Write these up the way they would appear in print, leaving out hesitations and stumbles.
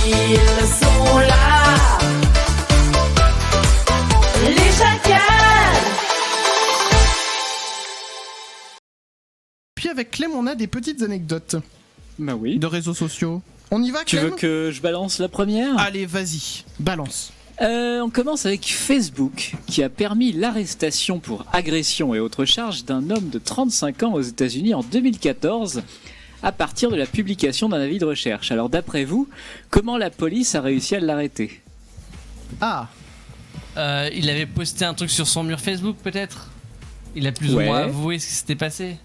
ils sont là. Les chacals. Puis avec Clem, on a des petites anecdotes Bah oui. de réseaux sociaux. On y va, Tu Clem? veux que je balance la première ? Allez, vas-y, balance. On commence avec Facebook, qui a permis l'arrestation pour agression et autres charges d'un homme de 35 ans aux États-Unis en 2014, à partir de la publication d'un avis de recherche. Alors d'après vous, comment la police a réussi à l'arrêter ? Ah, Il avait posté un truc sur son mur Facebook, peut-être. Il a plus ou Ouais. moins avoué ce qui s'était passé.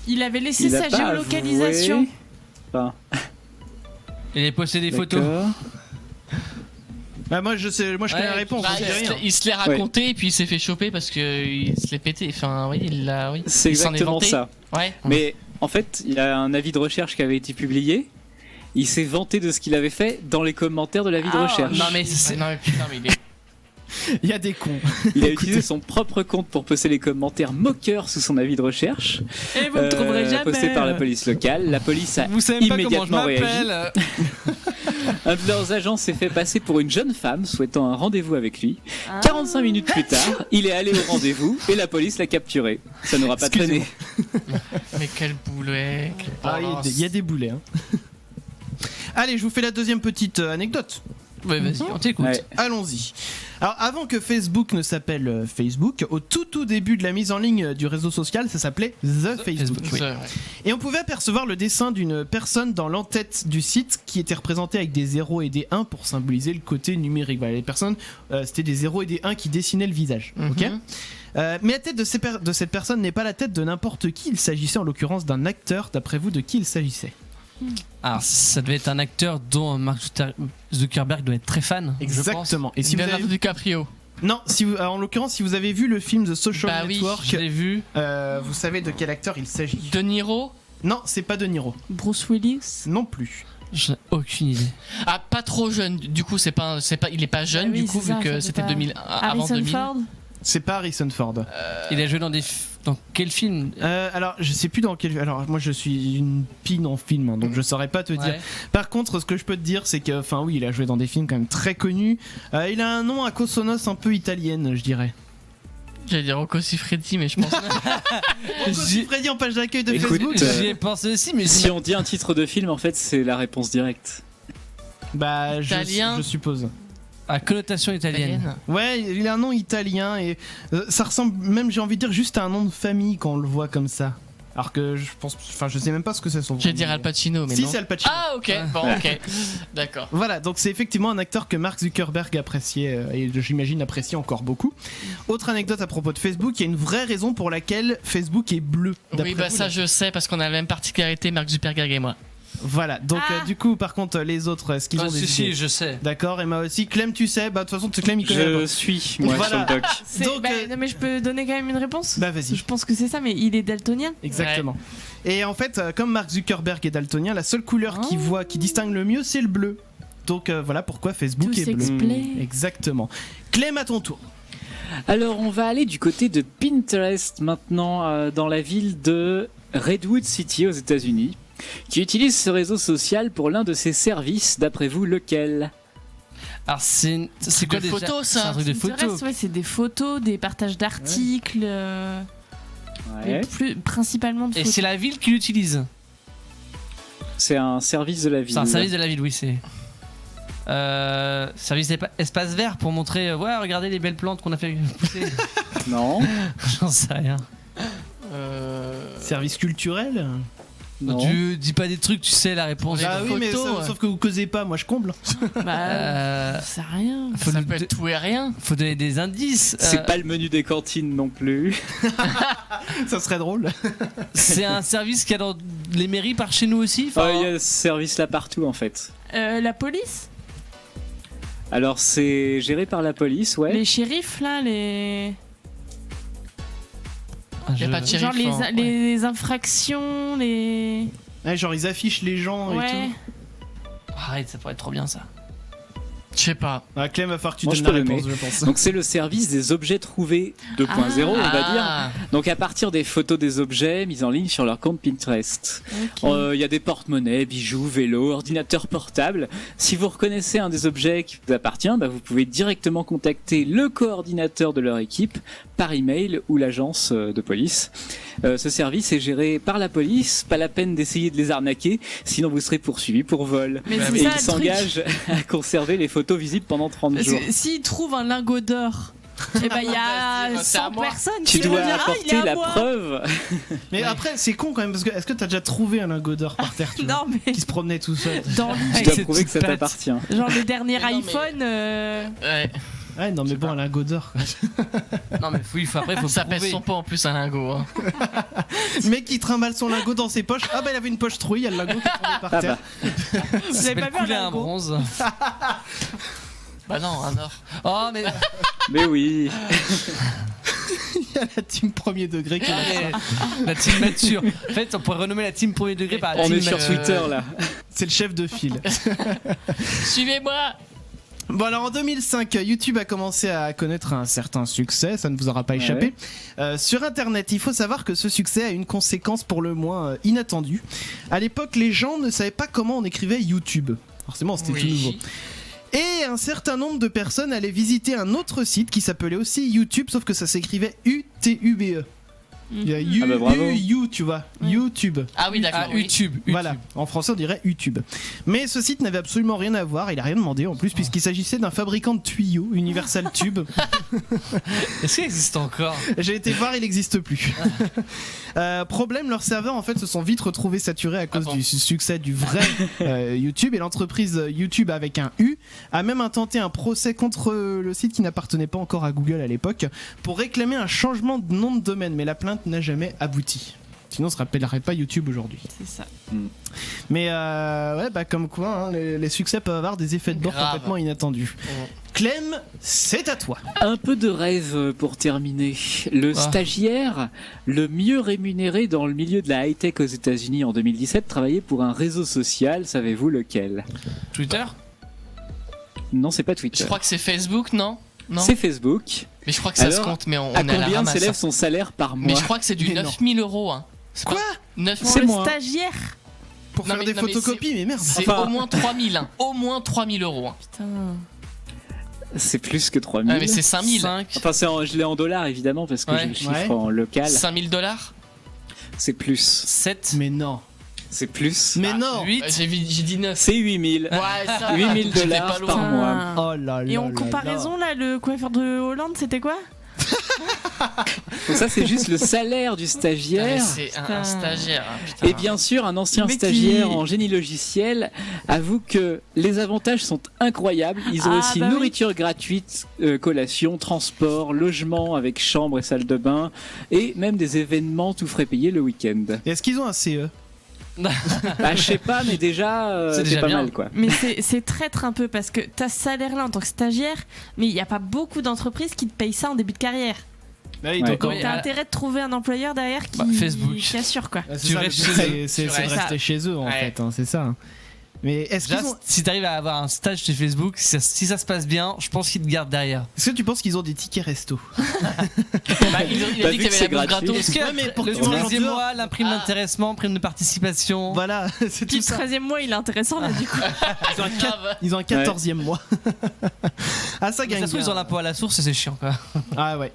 Il avait laissé Il a sa pas géolocalisation. avoué. Enfin, Il avait posté des photos. d'accord. bah moi je connais la réponse, Bah, je dis rien. il se l'est raconté et puis il s'est fait choper parce qu'il se l'est pété. Enfin, oui, il l'a. Oui. C'est Il s'en est exactement vanté. ça. Ouais. Mais en fait, il y a un avis de recherche qui avait été publié. Il s'est vanté de ce qu'il avait fait dans les commentaires de l'avis de recherche. Non mais putain, mais il est. Il y a des cons. Il a utilisé son propre compte pour poster les commentaires moqueurs sous son avis de recherche. Et vous ne trouverez jamais. Posté par la police locale. La police a Vous savez pas comment je immédiatement réagi. m'appelle. Un de leurs agents s'est fait passer pour une jeune femme souhaitant un rendez-vous avec lui. 45 minutes plus tard, il est allé au rendez-vous et la police l'a capturé. Ça n'aura pas traîné. Mais quel boulet. quelle Ah, balance. il y a des boulets. Hein. Allez, je vous fais la deuxième petite anecdote. Ouais, vas-y, on t'écoute. Ouais. Allons-y. Alors, avant que Facebook ne s'appelle Facebook, au tout début de la mise en ligne du réseau social, ça s'appelait The Facebook. Oui. Ça, ouais. Et on pouvait apercevoir le dessin d'une personne dans l'entête du site qui était représentée avec des 0 et des 1 pour symboliser le côté numérique. Voilà, les personnes, c'était des 0 et des 1 qui dessinaient le visage. Ok. Mais la tête de cette personne n'est pas la tête de n'importe qui. Il s'agissait en l'occurrence d'un acteur. D'après vous, de qui il s'agissait? Alors, ça devait être un acteur dont Mark Zuckerberg doit être très fan. Exactement. Et si vous Leonardo avez... DiCaprio. Non, en l'occurrence, si vous avez vu le film The Social Bah oui, Network, Je l'ai vu. vous savez de quel acteur il s'agit. De Niro. Non, c'est pas De Niro. Bruce Willis. Non plus. Je n'ai aucune idée. Ah, pas trop jeune. Du coup, il est pas jeune. Ah oui, du coup, c'est ça, vu que ça c'était fait pas- 2000, avant Harrison 2000. Ford. C'est pas Harrison Ford. Il a joué dans quel film? Alors, je sais plus dans quel. Alors, moi, je suis une pine en film, hein, donc je saurais pas te dire. Ouais. Par contre, ce que je peux te dire, c'est que, enfin, oui, il a joué dans des films quand même très connus. Il a un nom à consonance un peu italienne, je dirais. J'allais dire Rocco Siffredi, mais je pense. Rocco Freddy en page d'accueil de Écoute, Facebook. J'y ai pensé aussi, mais Si on dit un titre de film, en fait, c'est la réponse directe. Bah, Italien. je suppose. à connotation italienne. Ouais, il a un nom italien et ça ressemble même, j'ai envie de dire, juste à un nom de famille quand on le voit comme ça. Alors que je pense, enfin, je sais même pas ce que c'est son nom. J'allais dire Al Pacino, mais si, non. c'est Al Pacino. Ah, ok, bon, ok. D'accord. Voilà, donc c'est effectivement un acteur que Mark Zuckerberg appréciait et j'imagine apprécie encore beaucoup. Autre anecdote à propos de Facebook, il y a une vraie raison pour laquelle Facebook est bleu. Oui, bah ça je sais parce qu'on a la même particularité, Mark Zuckerberg et moi. Voilà, donc du coup, par contre, les autres, est-ce qu'ils ont des si, idées je sais. D'accord, Emma aussi. Clem, tu sais, bah de toute façon, Clem, il connaît Je pas. suis, moi, Voilà. sur le doc. Donc, non mais je peux donner quand même une réponse. Bah vas-y. Je pense que c'est ça, mais il est daltonien. Exactement. Et en fait, comme Mark Zuckerberg est daltonien, la seule couleur qui distingue le mieux, c'est le bleu. Donc voilà pourquoi Facebook Tout est bleu. s'explique. Exactement. Clem, à ton tour. Alors, on va aller du côté de Pinterest maintenant, dans la ville de Redwood City aux États-Unis, qui utilise ce réseau social pour l'un de ses services. D'après vous, lequel? Alors c'est quoi de déjà photos, ça. C'est un truc de Pinterest, photos. ouais, c'est des photos, des partages d'articles, Ouais. mais principalement de Et photos. c'est la ville qui l'utilise. C'est un service de la ville. C'est un service de la ville, oui, c'est. Service espace vert pour montrer, ouais, regardez les belles plantes qu'on a fait pousser. Non, J'en sais rien. Service culturel. non. Tu dis pas des trucs, tu sais la réponse. Ah oui, mais photos, sauf que vous causez pas, moi je comble. Bah, ça sert à rien. Faut, Ça nous- peut être tout et rien. faut donner des indices. C'est pas le menu des cantines non plus. Ça serait drôle. C'est un service qu'il y a dans les mairies par chez nous aussi. Oh, il y a ce service là partout en fait. La police, Alors c'est géré par la police, ouais. les shérifs là, les Y a pas de shérif, genre hein, les infractions, les Ouais, genre ils affichent les gens et ouais. tout. Arrête, ça pourrait être trop bien ça. Je sais pas. Ah, Clem, va falloir que tu Moi, donnes je la peux le réponse, je pense. Donc c'est le service des objets trouvés 2.0, on va dire. Ah. Donc à partir des photos des objets mis en ligne sur leur compte Pinterest. Il y a des porte-monnaies, bijoux, vélos, ordinateurs portables. Si vous reconnaissez un des objets qui vous appartient, vous pouvez directement contacter le coordinateur de leur équipe par email ou l'agence de police. Ce service est géré par la police, pas la peine d'essayer de les arnaquer, sinon vous serez poursuivi pour vol. Mais c'est Et ça, il le truc. s'engage à conserver les photos visibles pendant 30 Parce jours. que s'il trouve un lingot d'or, et ben il y a C'est à 100 moi. personnes Tu qui vont dois dire, ah, il est apporter à la moi. preuve. Mais après, c'est con quand même, parce que est-ce que t'as déjà trouvé un lingot d'or par terre, tu vois, Non mais qui se promenait tout seul? dans Tu le... dois cette prouver que ça petite t'appartient. genre le dernier Mais non, mais- iPhone. Ouais. Ouais, non, mais bon, un lingot d'or, quoi. Non, mais après, il faut Ça prouver. pèse son poids en plus un lingot. Hein. Le mec qui trimballe son lingot dans ses poches. Ah bah il avait une poche trouée, il y a le lingot qui est tombé par Ah terre. Vous Ça avez s'appelle pas vu couler un un lingot bronze. Bah non, un or. Oh, mais. Mais oui. Il y a la team premier degré qui est là. La team mature. En fait, on pourrait renommer la team premier degré par la On team est sur mature. Twitter là. C'est le chef de file. Suivez-moi. Bon alors en 2005, YouTube a commencé à connaître un certain succès, ça ne vous aura pas échappé. Sur internet, il faut savoir que ce succès a une conséquence pour le moins inattendue. À l'époque, les gens ne savaient pas comment on écrivait YouTube. Forcément, c'était tout nouveau. Et un certain nombre de personnes allaient visiter un autre site qui s'appelait aussi YouTube, sauf que ça s'écrivait UTUBE. Il y a Ah bah bravo. tu vois, YouTube. Ah oui, d'accord. Ah, oui. YouTube. Voilà, en français on dirait YouTube. Mais ce site n'avait absolument rien à voir, il a rien demandé en plus, puisqu'il s'agissait d'un fabricant de tuyaux, Universal Tube. Est-ce qu'il existe encore? J'ai été voir, il n'existe plus. Problème, leurs serveurs en fait se sont vite retrouvés saturés à cause bon du succès du vrai YouTube, et l'entreprise YouTube avec un U a même intenté un procès contre le site qui n'appartenait pas encore à Google à l'époque pour réclamer un changement de nom de domaine, mais la plainte n'a jamais abouti. Sinon, on se rappellerait pas YouTube aujourd'hui. C'est ça. Mais ouais, bah comme quoi, hein, les succès peuvent avoir des effets de bord Grave. complètement inattendus. Clem, c'est à toi. Un peu de rêve pour terminer. Le stagiaire le mieux rémunéré dans le milieu de la high-tech aux États-Unis en 2017 travaillait pour un réseau social. Savez-vous lequel? Twitter? Non, c'est pas Twitter. Je crois que c'est Facebook, non? Non. C'est Facebook. Mais je crois que ça Alors, se compte, mais on À est à la combien ramasse. s'élève son salaire par mois? Mais je crois que c'est du Mais non. 9000 euros. Hein. Quoi 9 C'est le moi. stagiaire. Pour Non, faire mais- des non, mais photocopies, mais merde. C'est Enfin- au moins 3000. Hein. Au moins 3000 euros. Hein. Putain. C'est plus que 3000. Ah, mais c'est 5000. 5. Enfin, je l'ai en dollars évidemment parce que Ouais. j'ai le chiffre Ouais. en local. 5000 dollars. C'est plus. 7. Mais non. C'est plus. Mais non. 8. J'ai dit 9. C'est 8000. Ouais, ça. 8000 j'étais dollars pas loin. par mois. Putain. Oh là là. Et en là comparaison, là, le coiffeur de Hollande, c'était quoi? Donc ça, c'est juste le salaire du Ah, mais stagiaire. c'est un Putain. stagiaire. Hein, putain. Et bien sûr, un ancien Le mec stagiaire qui- en génie logiciel avoue que les avantages sont incroyables. Ils ont Ah, aussi bah oui. nourriture gratuite, collation, transport, logement avec chambre et salle de bain, et même des événements tout frais payés le week-end. Et est-ce qu'ils ont un CE? Bah, je sais pas, mais déjà, C'est c'est déjà pas bien. mal, quoi. Mais c'est traître un peu parce que t'as ce salaire-là en tant que stagiaire, mais il n'y a pas beaucoup d'entreprises qui te payent ça en début de carrière. Bah oui, Ouais. donc, Donc Oui, t'as à- intérêt de trouver un employeur derrière qui, Facebook. qui assure quoi. c'est Tu ça, le restes but, chez c'est- eux. c'est Tu de restes. rester chez eux en Ouais. fait, hein, c'est ça. hein. Mais est-ce Déjà, qu'ils ont... si t'arrives à avoir un stage chez Facebook, si ça se passe bien, je pense qu'ils te gardent derrière. Est-ce que tu penses qu'ils ont des tickets resto? Bah, il T'as a dit vu qu'il y que avait c'est la bouffe gratuit. gratos. Est-ce que Ouais, mais pour le que tu manges en 13e dehors. mois, la prime Ah. d'intéressement, prime de participation? Voilà, c'est Puis tout ça. le 13e mois, il est intéressant là du coup. Ils ont un, Grave. ils ont un 14e mois. Ah, ça Mais gagne ça se trouve, bien. ils ont l'impôt à la source et c'est chiant quoi. Ah ouais.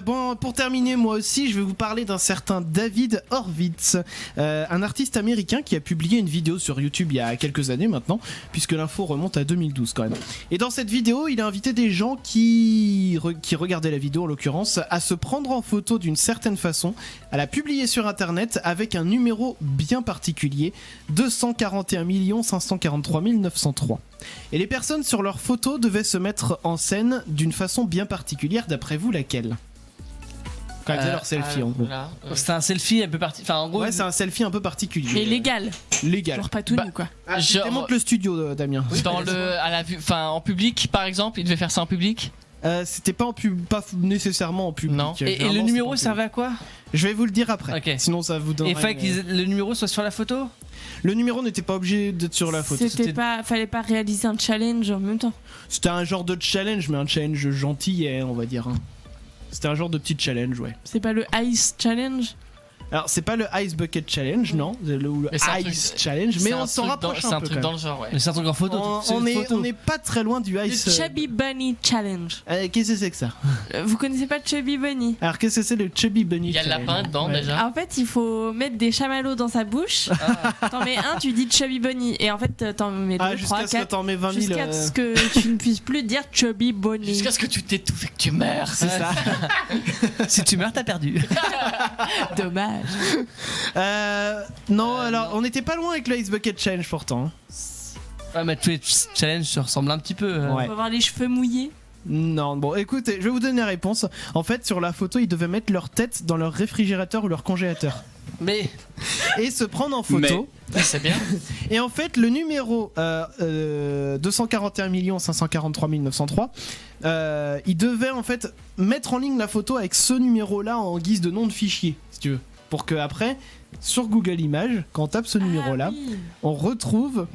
Bon, pour terminer, moi aussi, je vais vous parler d'un certain David Horvitz, un artiste américain qui a publié une vidéo sur YouTube il y a quelques années maintenant, puisque l'info remonte à 2012 quand même. Et dans cette vidéo, il a invité des gens qui regardaient la vidéo en l'occurrence à se prendre en photo d'une certaine façon, à la publier sur internet avec un numéro bien particulier, 241 543 903. Et les personnes sur leurs photos devaient se mettre en scène d'une façon bien particulière, d'après vous laquelle? Quand elles faisaient leur selfie en gros. Là, C'est un selfie un peu parti. Enfin, en gros, Ouais, c'est un selfie un peu particulier. Mais légal, Légal. genre pas tout Bah, nu quoi. Ah, je genre- te montre le studio, Damien. dans le, à la vue, enfin, en public, par exemple, il devait faire ça en public. C'était pas nécessairement en public. Non. Et le numéro servait à quoi? Je vais vous le dire après. Ok. Sinon ça vous Et donne. il fallait que le numéro soit sur la photo? Le numéro n'était pas obligé d'être sur la photo. Fallait pas réaliser un challenge en même temps. C'était un genre de challenge, mais un challenge gentil, on va dire. Hein. C'était un genre de petit challenge, ouais. C'est pas le Ice Challenge? Alors, c'est pas le Ice Bucket Challenge, non, ou le Mais c'est un Ice truc- Challenge, mais C'est on un s'en truc rapproche C'est un un peu. truc quand dans même. le genre, ouais. Mais c'est un truc en photo. c'est On une photo. est pas très loin du Le Ice. Chubby Bunny Challenge. Qu'est-ce que c'est que ça? Vous connaissez pas Chubby Bunny? Alors, qu'est-ce que c'est le Chubby Bunny Il y a le Challenge? lapin dedans Ouais. déjà. En fait, il faut mettre des chamallows dans sa bouche. T'en mets un, tu dis Chubby Bunny. Et en fait, t'en mets Ah, deux, jusqu'à trois, ce que quatre. t'en mets 20 000. Jusqu'à ce que tu ne puisses plus dire Chubby Bunny. Jusqu'à ce que tu t'étouffes et que tu meurs. C'est ça. Si tu meurs, t'as perdu. Dommage. Non, alors, on était pas loin avec le Ice Bucket Challenge pourtant. Ouais, mais tous les challenges se ressemblent un petit peu. Ouais. On va avoir les cheveux mouillés. Non, bon, écoutez, je vais vous donner la réponse. En fait, sur la photo, ils devaient mettre leur tête dans leur réfrigérateur ou leur congélateur. Mais Et se prendre en photo. C'est bien. Et en fait, le numéro 241 543 903, il devait en fait mettre en ligne la photo avec ce numéro-là en guise de nom de fichier, si tu veux. Pour que après, sur Google Images, quand on tape ce numéro-là, Ah oui. on retrouve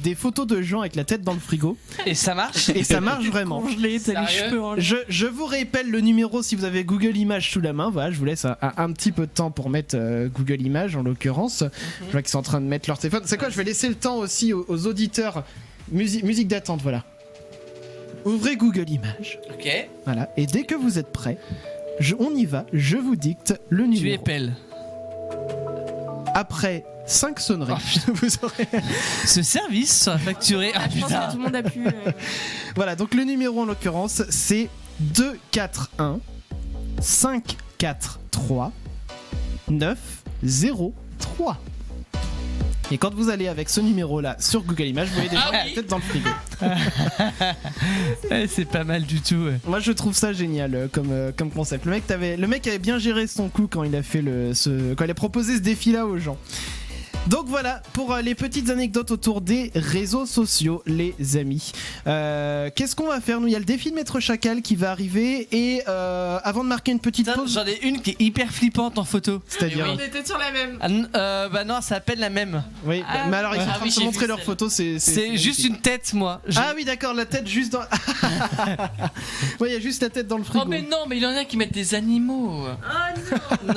des photos de gens avec la tête dans le frigo. et ça marche. Et ça marche vraiment. Congelé, t'as les Sérieux cheveux en Je vous répète le numéro si vous avez Google Images sous la main. Voilà, je vous laisse un petit peu de temps pour mettre Google Images en l'occurrence. Je vois qu'ils sont en train de mettre leur téléphone. C'est quoi? Je vais laisser le temps aussi aux auditeurs. Musique d'attente, voilà. Ouvrez Google Images. Ok. Voilà. Et dès que vous êtes prêts, on y va. Je vous dicte le Tu numéro. épelles. Après 5 sonneries, vous aurez. Ce service sera facturé. Ah Je pense que putain. tout le monde a pu. Voilà, donc le numéro en l'occurrence, c'est 241 543 903. Et quand vous allez avec ce numéro-là sur Google Images, vous voyez des gens avec la tête dans le frigo. C'est pas mal du tout. Ouais. Moi, je trouve ça génial comme concept. Le mec avait bien géré son coup quand il a fait quand il a proposé ce défi-là aux gens. Donc voilà pour les petites anecdotes autour des réseaux sociaux, les amis. Qu'est-ce qu'on va faire? Nous, il y a le défi de Maître Chacal qui va arriver. Et avant de marquer une petite Putain, pause, j'en ai une qui est hyper flippante en photo. c'est-à-dire. Oui. On était sur la même. Bah non, ça s'appelle la même. Oui, Ah, mais alors ils sont en ah train oui, de se j'ai montrer vu leurs celle-là. photos. C'est juste une tête, moi. Ah oui, d'accord, la tête juste dans. Ouais, il y a juste la tête dans le frigo. Oh mais non, mais il y en a qui mettent des animaux. Oh non.